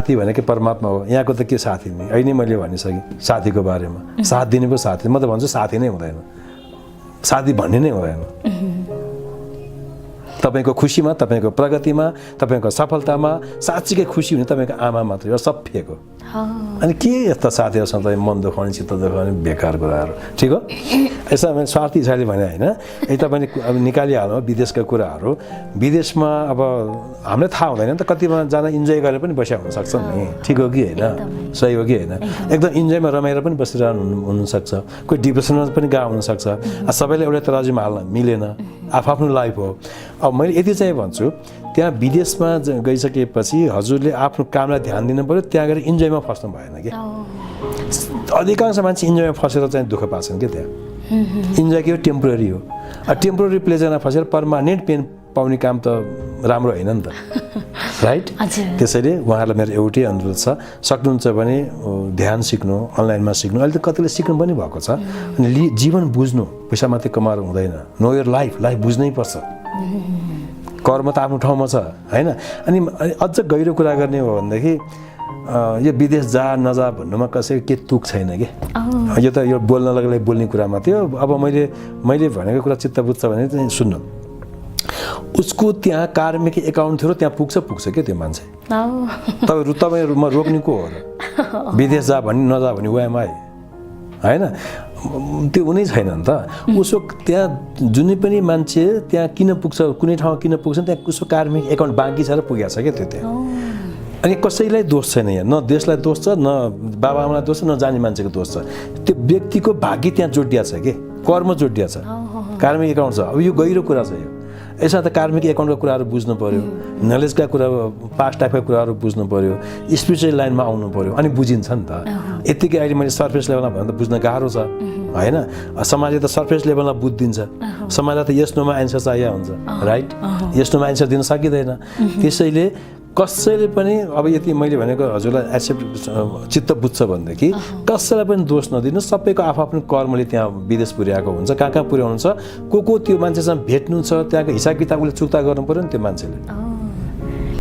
साथी भनेको परमात्मा हो। यहाँको त के साथी नि, अहिले मैले भनिसकेँ साथीको बारेमा। साथ दिने पो साथी, म त भन्छु साथी नै हुँदैन, साथी भन्ने नै हुँदैन। तपाईँको खुसीमा, तपाईँको प्रगतिमा, तपाईँको सफलतामा साँच्चीकै खुसी हुने तपाईँको आमा मात्रै हो, सफिएको। अनि के यस्ता साथीहरूसँग तपाईँ मन दुखाउने, चित्त दुखाउने बेकार कुराहरू, ठिक हो। यसो मैले स्वार्थी हिसाबले भने होइन, तपाईँले अब निकालिहाल्नु विदेशका कुराहरू। विदेशमा अब हामीलाई थाहा हुँदैन नि त, कतिजना इन्जोय गरेर पनि बसिया हुनसक्छ नि, ठिक हो कि होइन, सही हो कि होइन। एकदम इन्जोयमा रमाएर पनि बसिरहनु हुनसक्छ, कोही डिप्रेसनमा पनि गएको हुनसक्छ। सबैलाई एउटै तराजुमा हाल्न मिलेन, आफ्नो लाइफ हो। अब मैले यति चाहिँ भन्छु, त्यहाँ विदेशमा गइसकेपछि हजुरले आफ्नो कामलाई ध्यान दिनु पऱ्यो, त्यहाँ गएर इन्जोयमा फस्नु भएन कि। अधिकांश मान्छे इन्जोयमा फसेर चाहिँ दुःख पाउँछन् क्या। त्यहाँ इन्जोय के हो, टेम्पोररी हो। टेम्पोररी प्लेजरमा फसेर पर्मानेन्ट पेन पाउने काम त राम्रो होइन नि त, राइट। त्यसैले उहाँहरूलाई मेरो एउटै अनुरोध छ, सक्नुहुन्छ भने ध्यान सिक्नु, अनलाइनमा सिक्नु। अहिले त कतिले सिक्नु पनि भएको छ। अनि जीवन बुझ्नु, पैसा मात्रै कमाएर हुँदैन। नो योर लाइफ बुझ्नै पर्छ। कर्म त आफ्नो ठाउँमा छ होइन। अनि अझ गहिरो कुरा गर्ने हो भनेदेखि यो विदेश जा नजा भन्नुमा कसैको के तुक छैन कि। यो त यो बोल्नलाई बोल्ने कुरा मात्रै हो। अब मैले भनेको कुरा चित्त बुझ्छ भने चाहिँ सुन्नु, उसको त्यहाँ कार्मिक एकाउन्ट थियो, त्यहाँ पुग्छ क्या त्यो मान्छे। तपाईँहरूमा रोक्ने को हो र? विदेश जा भन्ने नजा भन्ने वाइमा होइन, त्यो हुनै छैन नि त। उसको त्यहाँ जुनै पनि मान्छे त्यहाँ किन पुग्छ, कुनै ठाउँमा किन पुग्छ, त्यहाँ उसको कार्मिक एकाउन्ट बाँकी छ र पुगेको छ क्या त्यो त्यहाँ। अनि कसैलाई दोष छैन यहाँ, न देशलाई दोष छ, न बाबाआमालाई दोष छ, न जाने मान्छेको दोष छ। त्यो व्यक्तिको भाग्य त्यहाँ जोडिया छ कि, कर्म जोडिया छ, कार्मिक एकाउन्ट छ। अब यो गहिरो कुरा छ यो। यसमा त कार्मिक एकाउन्टको कुराहरू बुझ्नु पऱ्यो, नलेजका कुरा, पास्ट टाइपका कुराहरू बुझ्नु पऱ्यो, स्पिरिचुअल लाइनमा आउनु पऱ्यो, अनि बुझिन्छ नि त। यत्तिकै अहिले मैले सर्फेस लेभलमा भन्दा बुझ्न गाह्रो छ होइन। समाजले त सर्फेस लेभलमा बुझिदिन्छ, समाजलाई त यस नोमा एन्सर चाहिएको हुन्छ, राइट। यस नोमा एन्सर दिन सकिँदैन। त्यसैले कसैले पनि अब यति मैले भनेको हजुरलाई एक्सेप्ट चित्त बुझ्छ भनेदेखि कसैलाई पनि दोष नदिनु। सबैको आफ्नो कर्मले त्यहाँ विदेश पुर्याएको हुन्छ, कहाँ पुर्याउनु छ। को त्यो मान्छेसँग भेट्नु छ, त्यहाँको हिसाब किताबले चुक्ता गर्नु पऱ्यो नि त्यो मान्छेले।